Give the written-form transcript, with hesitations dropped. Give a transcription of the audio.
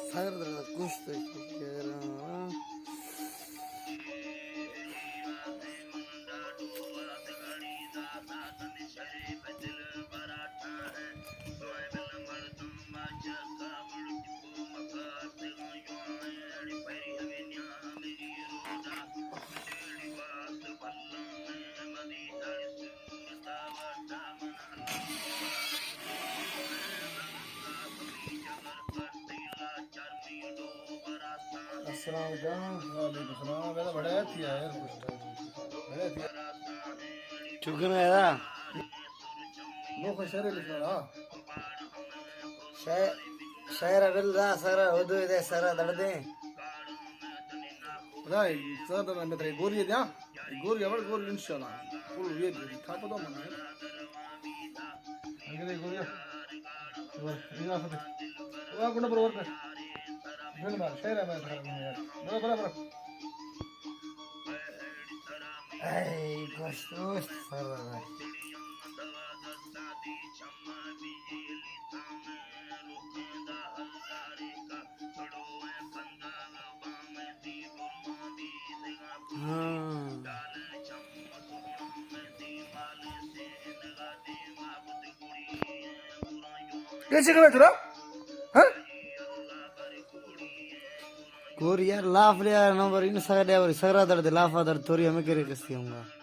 सागर दादा कुछ तो अस्सलाम वालेकुम सलाम मेरा बड़ा थी यार कुछ बड़ा थी चुकन है लो खशरे लिखना ना शायरा बिल्ला सारा उदू दे सारा दड़ दे राय सर तो मैं तेरे गोरी दिया गोरी अब गोरी इंशाल्लाह फुल ये था तो मन है अगर गोरी ये आफत वो कुछ बरोबर कर फिर मार शायरा मैं था यार बराबर बराबर आई गोश्त सारा कैसे कर तेरा हां कोर यार लाफ यार नंबर इन सगड्या वर सगरा दड़ दे लाफा दड़ तोरी हमें करे कसी होगा